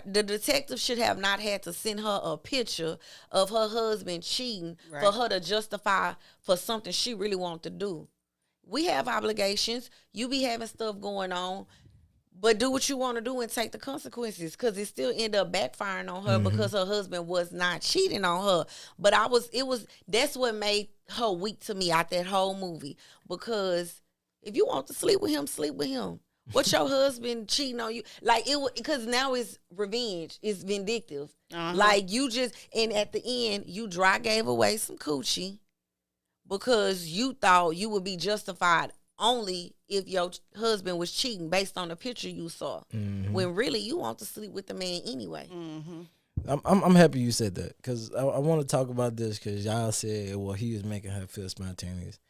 The detective should have not had to send her a picture of her husband cheating for her to justify for something she really wanted to do. We have obligations. You be having stuff going on, but do what you want to do and take the consequences, because it still ended up backfiring on her because her husband was not cheating on her. But that's what made her weak to me out that whole movie, because if you want to sleep with him, sleep with him. What's your husband cheating on you? Like, because now it's revenge. It's vindictive. Like, you just, and at the end, you dry gave away some coochie because you thought you would be justified only if your husband was cheating based on the picture you saw. When really you want to sleep with the man anyway. I'm happy you said that, because I want to talk about this, because y'all said, well, he was making her feel spontaneous.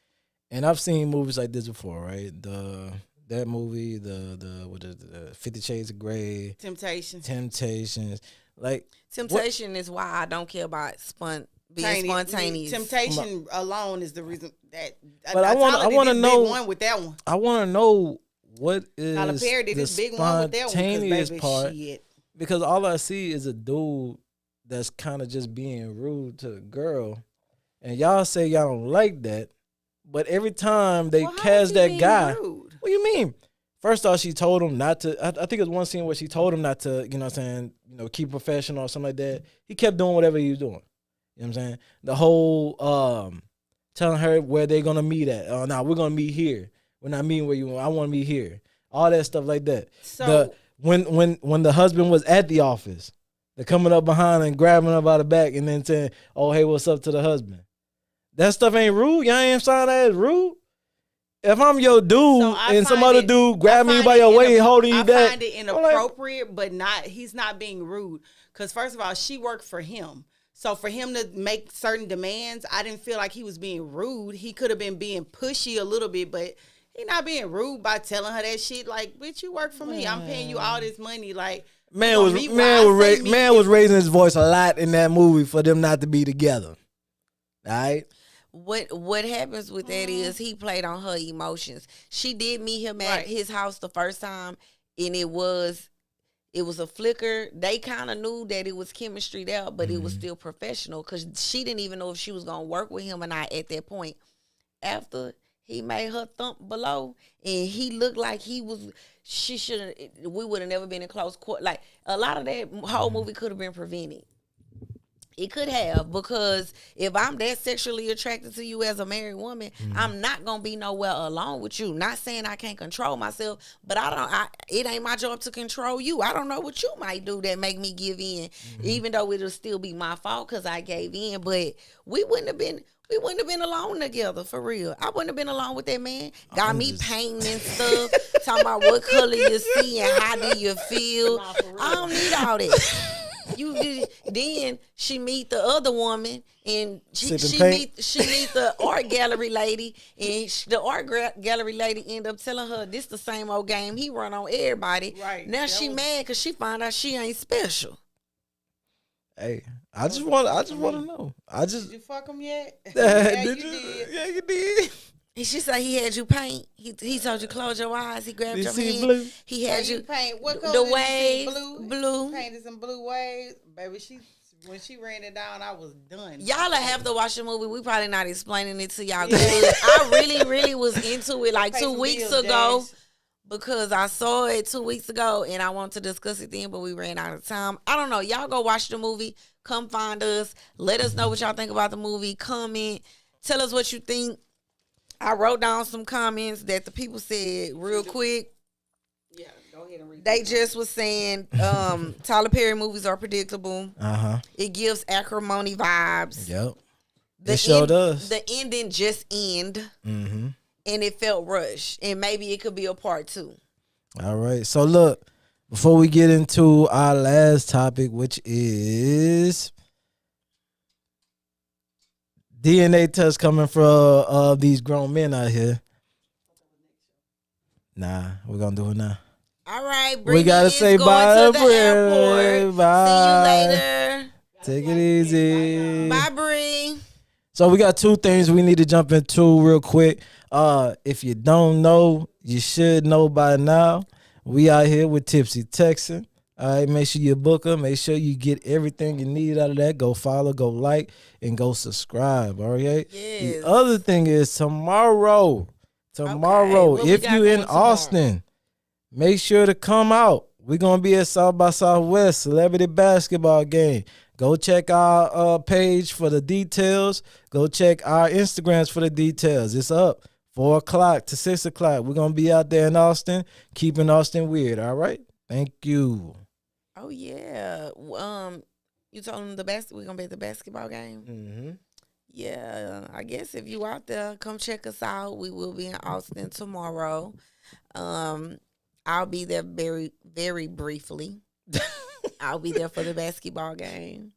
And I've seen movies like this before, right? That movie, the 50 Shades of Grey. Temptations. Like, Temptation is why I don't care about being spontaneous. Temptation alone is the reason that. But I want to know one with that one. I want to know what is Tyler Perry did this big one with that one, spontaneous part. Shit. Because all I see is a dude that's kind of just being rude to a girl, and y'all say y'all don't like that. But every time they cast that guy, rude? What do you mean? First off, she told him not to. I think it was one scene where she told him not to, keep professional or something like that. He kept doing whatever he was doing. You know what I'm saying? The whole telling her where they're gonna meet at. Oh, no, we're gonna meet here. We're not meeting where you want. I want to meet here. All that stuff like that. So when the husband was at the office, they're coming up behind and grabbing her by the back and then saying, "Oh, hey, what's up?" to the husband. That stuff ain't rude. Y'all ain't saying that is rude. If I'm your dude and some other dude grab me by your waist holding you down, I find it inappropriate, but he's not being rude. Because first of all, she worked for him. So for him to make certain demands, I didn't feel like he was being rude. He could have been being pushy a little bit, but he not being rude by telling her that shit. Like, bitch, you work for me. I'm paying you all this money. Like, man was raising his voice a lot in that movie for them not to be together. All right. What happens with that is he played on her emotions. She did meet him at his house the first time, and it was a flicker. They kind of knew that it was chemistry there, but it was still professional, because she didn't even know if she was gonna work with him or not at that point. After he made her thump below, and he looked like we would have never been in close court. Like, a lot of that whole movie could have been prevented. It could have, because if I'm that sexually attracted to you as a married woman, I'm not gonna be nowhere alone with you. Not saying I can't control myself, but it ain't my job to control you. I don't know what you might do that make me give in, even though it'll still be my fault because I gave in. But we wouldn't have been alone together, for real. I wouldn't have been alone with that man. Got me painting and stuff, talking about what color you see and how do you feel. I don't need all that. Then she meet the other woman, and she meet the art gallery lady, and the art gallery lady end up telling her this the same old game he run on everybody. Right now, she mad because she find out she ain't special. Hey, I just want to know. Did you fuck him yet? Yeah, you did. And she said he had you paint. He told you close your eyes. He grabbed your hand. Blue? He had you paint. What color? The waves. Blue. Painted some blue waves, baby. When she ran it down, I was done. Y'all have to watch the movie. We probably not explaining it to y'all good. I really, really was into it like 2 weeks ago. because I saw it 2 weeks ago and I wanted to discuss it then, but we ran out of time. I don't know. Y'all go watch the movie. Come find us. Let us know what y'all think about the movie. Comment. Tell us what you think. I wrote down some comments that the people said real quick. Yeah, go ahead and read. They just was saying Tyler Perry movies are predictable. It gives acrimony vibes. Yep. It sure does. The ending just end. Mm-hmm. And it felt rushed. And maybe it could be a part 2. All right. So look, before we get into our last topic, which is DNA tests coming from these grown men out here. Nah, we're gonna do it now. All right, we gotta say bye to the airport. Bye. See you later. Take it easy. Bye, Bree. So we got 2 things we need to jump into real quick. If you don't know, you should know by now. We out here with Tipsy Texan. All right, make sure you book her. Make sure you get everything you need out of that. Go follow, go like, and go subscribe. All right. Yes. The other thing is tomorrow, Okay, if you in Austin, make sure to come out. We're gonna be at South by Southwest Celebrity Basketball Game. Go check our page for the details. Go check our Instagrams for the details. It's up 4 o'clock to 6 o'clock. We're going to be out there in Austin, keeping Austin weird. All right? Thank you. Oh, yeah. You told them we're going to be at the basketball game? Mm-hmm. Yeah. I guess if you out there, come check us out. We will be in Austin tomorrow. I'll be there very, very briefly. I'll be there for the basketball game.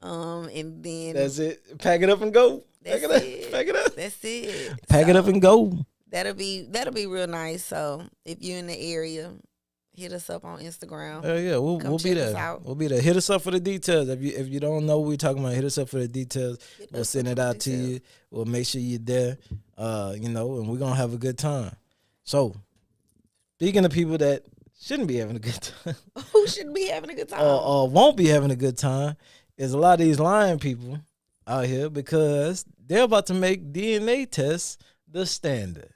And then that's it. Pack it up and go. Pack it up. That's it. Pack it up and go. That'll be real nice. So if you're in the area, hit us up on Instagram. Oh yeah, we'll be there. We'll be there. Hit us up for the details. If you don't know what we're talking about, hit us up for the details. We'll send it out to you. We'll make sure you're there. And we're gonna have a good time. So speaking of people that shouldn't be having a good time. Who shouldn't be having a good time? Or won't be having a good time is a lot of these lying people out here because they're about to make DNA tests the standard.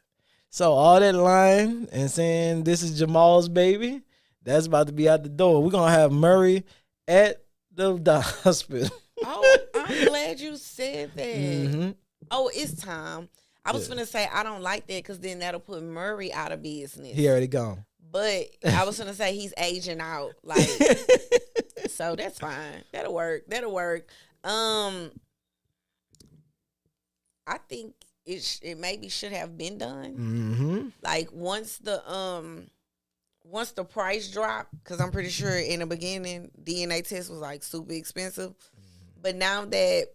So all that lying and saying this is Jamal's baby, that's about to be out the door. We're going to have Murray at the hospital. Oh, I'm glad you said that. Mm-hmm. Oh, it's time. I was finna say I don't like that because then that'll put Murray out of business. He already gone. But I was gonna say he's aging out, like, so that's fine. That'll work. I think it maybe should have been done. Mm-hmm. Like once the price dropped, because I'm pretty sure in the beginning DNA test was like super expensive, but now that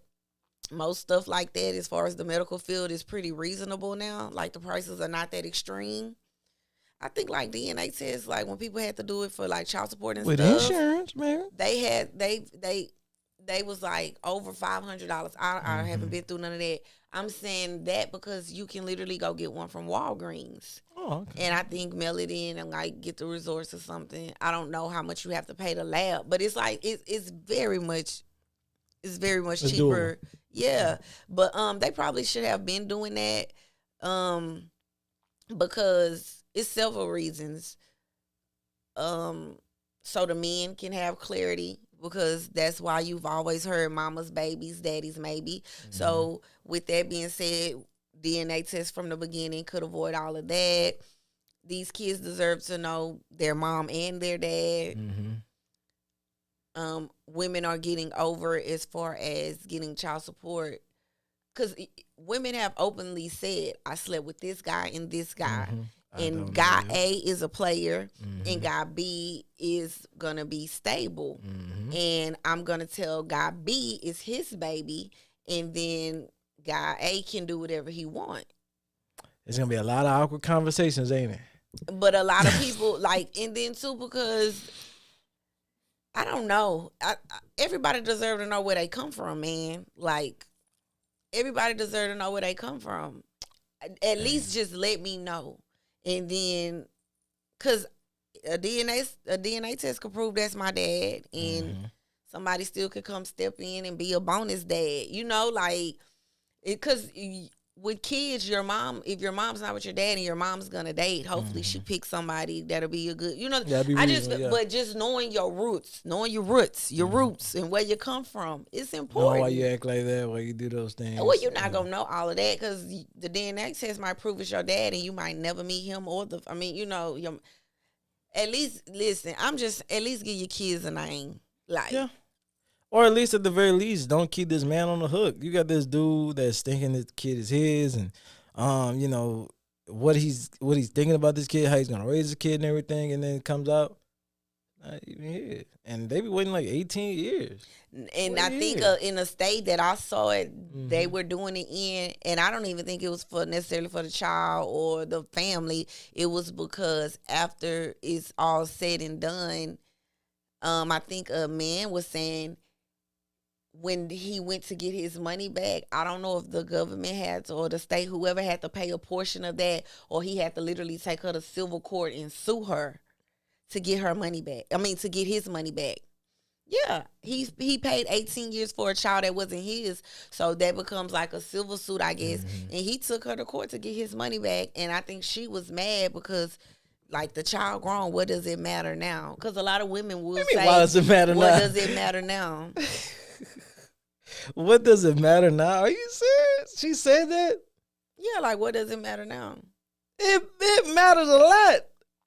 most stuff like that, as far as the medical field, is pretty reasonable now. Like the prices are not that extreme. I think like DNA tests, like when people had to do it for like child support and with stuff, insurance, man, they was like over $500. I haven't been through none of that. I'm saying that because you can literally go get one from Walgreens. Oh, okay. And I think mail it in and like get the results or something. I don't know how much you have to pay the lab, but it's like it's very much cheaper. Doable. Yeah, but they probably should have been doing that because it's several reasons. So the men can have clarity, because that's why you've always heard mama's babies, daddy's maybe. Mm-hmm. So with that being said, DNA tests from the beginning could avoid all of that. These kids deserve to know their mom and their dad. Mm-hmm. Women are getting over as far as getting child support, because women have openly said, I slept with this guy and this guy. Mm-hmm. And guy A is a player, and guy B is going to be stable. Mm-hmm. And I'm going to tell guy B is his baby, and then guy A can do whatever he wants. It's going to be a lot of awkward conversations, ain't it? But a lot of people, like, and then too, because, I don't know. Everybody deserves to know where they come from, man. Like, everybody deserves to know where they come from. At least just let me know. And then, because a DNA test could prove that's my dad, and somebody still could come step in and be a bonus dad. You know, like, because with kids, if your mom's not with your dad and your mom's gonna date, hopefully she picks somebody that'll be a good, be reasonable, yeah. but just knowing your roots, and where you come from, it's important. Know why you act like that, why you do those things. Well, you're not gonna know all of that because the DNA test might prove it's your dad, and you might never meet him at least listen. At least give your kids a name, like. Yeah. Or at least, at the very least, don't keep this man on the hook. You got this dude that's thinking this kid is his, and what he's thinking about this kid, how he's gonna raise the kid and everything, and then it comes out not even here, and they be waiting like 18 years. And I think in a state that I saw it, they were doing it in, and I don't even think it was necessarily for the child or the family. It was because after it's all said and done, I think a man was saying, when he went to get his money back, I don't know if the government had to, or the state, whoever had to pay a portion of that, or he had to literally take her to civil court and sue her to get her money back. To get his money back. Yeah, he paid 18 years for a child that wasn't his, so that becomes like a civil suit, I guess. And he took her to court to get his money back, and I think she was mad because, like, the child grown, what does it matter now? Because a lot of women will say, why does it matter what now? does it matter now? What does it matter now? Are you serious? She said that? Yeah, like, what does it matter now? It matters a lot.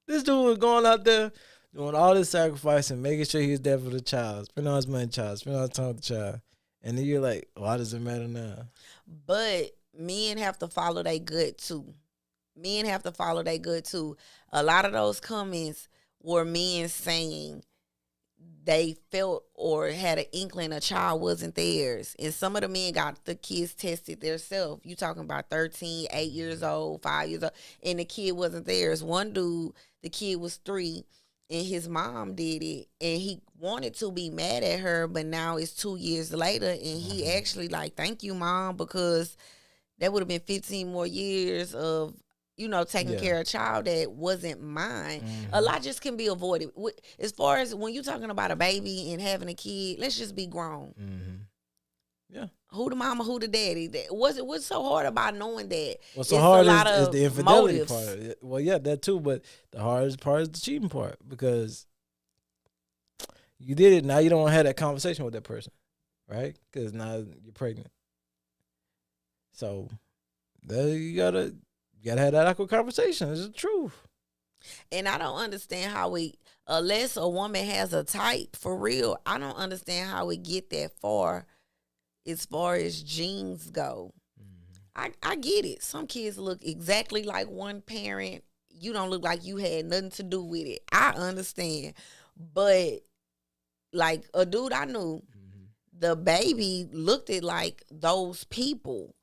This dude was going out there doing all this sacrifice and making sure he was there for the child, spending all his money on the child, spending all the time with the child. And then you're like, why does it matter now? But men have to follow their gut too. A lot of those comments were men saying they felt or had an inkling a child wasn't theirs. And some of the men got the kids tested themselves. You talking about 13, 8 years old, 5 years old, and the kid wasn't theirs. One dude, the kid was 3, and his mom did it, and he wanted to be mad at her, but now it's 2 years later, and he actually like, thank you, Mom, because that would have been 15 more years of, taking care of a child that wasn't mine. A lot just can be avoided. As far as when you're talking about a baby and having a kid, let's just be grown. Yeah. Who the mama, who the daddy? What's so hard about knowing that? What's so hard is the infidelity part. Well, yeah, that too, but the hardest part is the cheating part, because you did it, now you don't want to have that conversation with that person, right? Because now you're pregnant. So you gotta have that awkward conversation. It's the truth. And I don't understand how unless a woman has a type for real, I don't understand how we get that far as genes go. I get it. Some kids look exactly like one parent. You don't look like you had nothing to do with it. I understand. But like a dude I knew, the baby looked at like those people.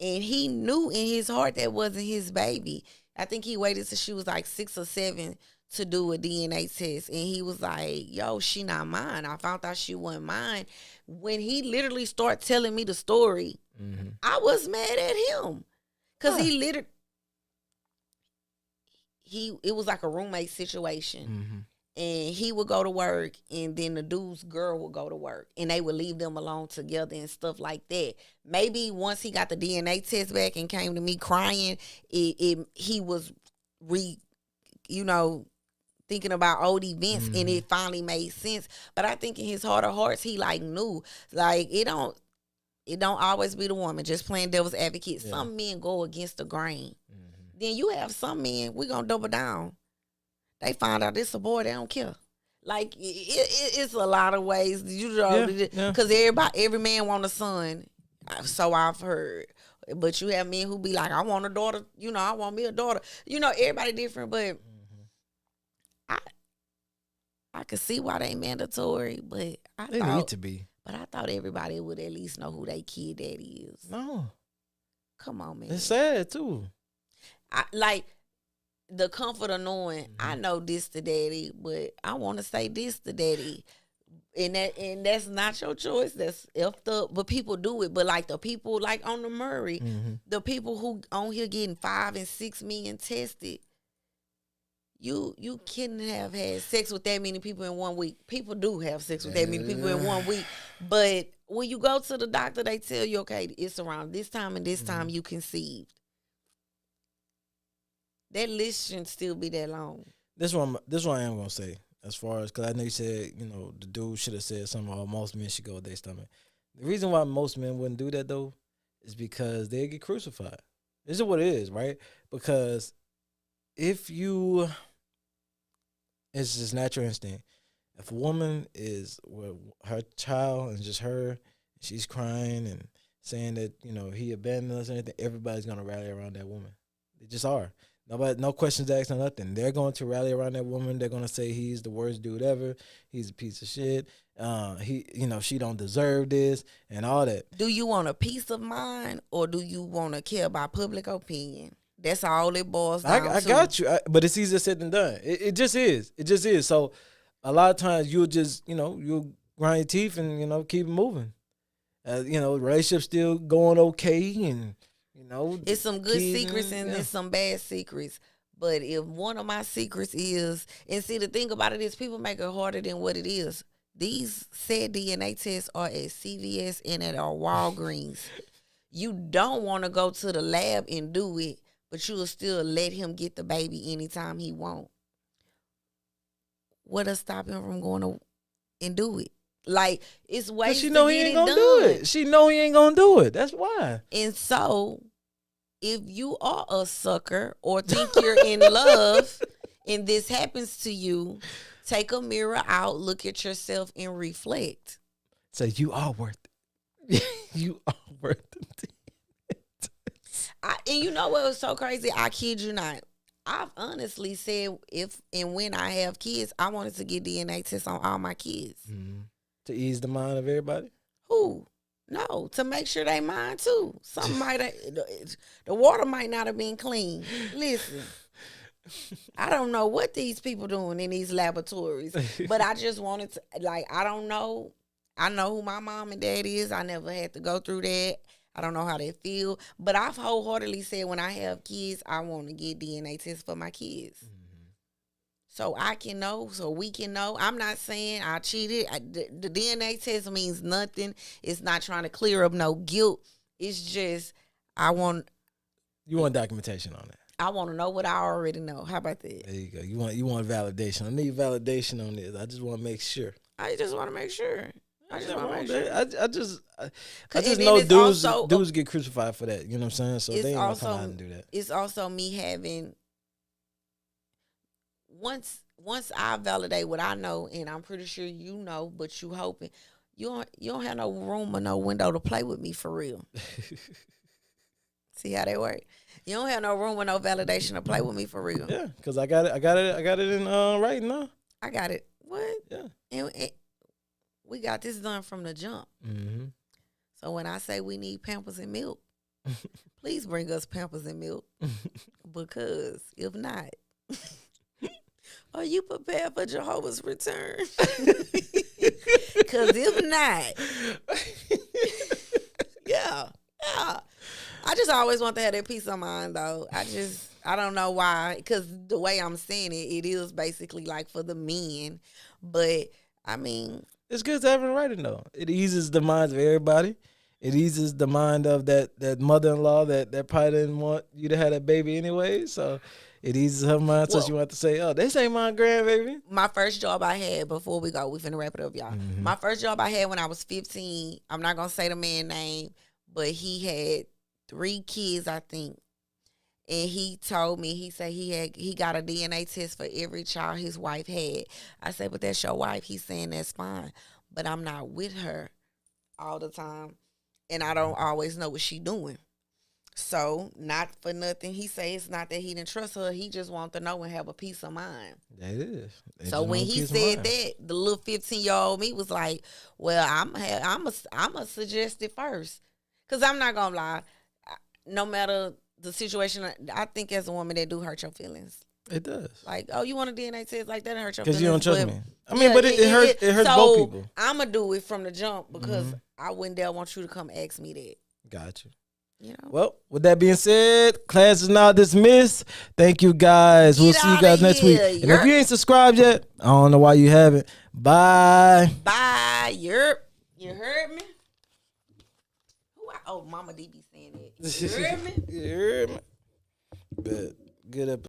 And he knew in his heart that wasn't his baby. I think he waited till she was like 6 or 7 to do a DNA test. And he was like, yo, she not mine. I found out she wasn't mine. When he literally started telling me the story, I was mad at him. Because it was like a roommate situation. And he would go to work, and then the dude's girl would go to work, and they would leave them alone together and stuff like that. Maybe once he got the DNA test back and came to me crying, he was thinking about old events, and it finally made sense. But I think in his heart of hearts, he like knew, like it don't always be the woman. Just playing devil's advocate. Yeah. Some men go against the grain. Then you have some men, we're gonna double down. They find out it's a boy, they don't care. Like, it's a lot of ways, because every man want a son, so I've heard. But you have men who be like, I want a daughter, I want me a daughter. Everybody different, but I could see why they mandatory, but they need to be. But I thought everybody would at least know who their kid daddy is. No. Come on, man. It's sad, too. The comfort of knowing I know this to daddy, but I want to say this to daddy, and that's not your choice. That's effed up, but people do it. But like the people like on the Murray, the people who on here getting 5 and 6 million tested, you couldn't have had sex with that many people in 1 week. People do have sex with that many people in 1 week. But when you go to the doctor, they tell you, okay, it's around this time and this time you conceived. That list shouldn't still be that long. This one I am gonna say, as far as, because I know you said, the dude should have said something, or most men should go with their stomach. The reason why most men wouldn't do that though is because they get crucified. This is what it is, right? Because it's just natural instinct. If a woman is with her child and just her, she's crying and saying that, he abandoned us and anything, everybody's gonna rally around that woman. They just are. Nobody, no questions asked or nothing. They're going to rally around that woman. They're going to say he's the worst dude ever. He's a piece of shit. She don't deserve this and all that. Do you want a peace of mind, or do you want to care about public opinion? That's all it boils down to. I got you, but it's easier said than done. It just is. It just is. So a lot of times you'll just, you'll grind your teeth and, keep it moving. Relationship's still going okay, and it's some good secrets and there's some bad secrets. But if one of my secrets is, and see, the thing about it is people make it harder than what it is. These said DNA tests are at CVS and at our Walgreens. You don't want to go to the lab and do it, but you'll still let him get the baby anytime he want. What'll stop him from going to and do it? Like, it's ways she know to he get ain't it gonna done. do it. She know he ain't gonna do it. That's why. And so, if you are a sucker or think you're in love and this happens to you, take a mirror out, look at yourself, and reflect. Say, you are worth it. You are worth it. And you know what was so crazy? I kid you not. I've honestly said, if and when I have kids, I wanted to get DNA tests on all my kids. Mm-hmm. To ease the mind of everybody? Who? No, to make sure they mine too. Something the water might not have been clean. Listen, I don't know what these people doing in these laboratories, but I just wanted to, I don't know. I know who my mom and dad is. I never had to go through that. I don't know how they feel, but I've wholeheartedly said when I have kids, I want to get DNA tests for my kids. Mm-hmm. So I can know, so we can know. I'm not saying I cheated. The DNA test means nothing. It's not trying to clear up no guilt. It's just You want documentation on that. I want to know what I already know. How about that? There you go. You want validation. I need validation on this. I just want to make sure. I just want to make sure. I just know dudes get crucified for that. You know what I'm saying? So they ain't gonna come out and do that. It's also me having once I validate what I know, and I'm pretty sure you know, but you hoping you don't have no room or no window to play with me for real. See how they work? You don't have no room or no validation to play with me for real. Yeah, because I got it in writing now. I got it. What? Yeah. And we got this done from the jump. Mm-hmm. So when I say we need Pampers and milk, please bring us Pampers and milk. Because if not, are you prepared for Jehovah's return? Because if not, yeah. I just always want to have that peace of mind, though. I don't know why, because the way I'm saying it is basically like for the men. But, I mean, it's good to have it in writing, though. It eases the minds of everybody. It eases the mind of that mother-in-law that probably didn't want you to have that baby anyway. So it eases her mind, so she want to say, oh, this ain't my grandbaby. My first job I had, before we go, we finna wrap it up, y'all. Mm-hmm. My first job I had when I was 15, I'm not going to say the man's name, but he had 3 kids, I think. And he told me, he said he got a DNA test for every child his wife had. I said, but that's your wife. He's saying that's fine. But I'm not with her all the time. And I don't always know what she doing. So, not for nothing. He say it's not that he didn't trust her. He just wanted to know and have a peace of mind. That is. So when he said that, the little 15-year-old me was like, well, I'm a suggest it first. Because I'm not going to lie. No matter the situation, I think as a woman, that do hurt your feelings. It does. Like, oh, you want a DNA test like that? It hurt your feelings. Because you don't trust me. I mean, but it hurts so both people. I'm going to do it from the jump because I wouldn't dare want you to come ask me that. Got you. You know. Well, with that being said, class is now dismissed. Thank you guys. We'll see you guys next week. And if you ain't subscribed yet, I don't know why you haven't. Bye. Bye. You heard me? Oh, Mama D be saying it. You heard me? You heard me? Good episode.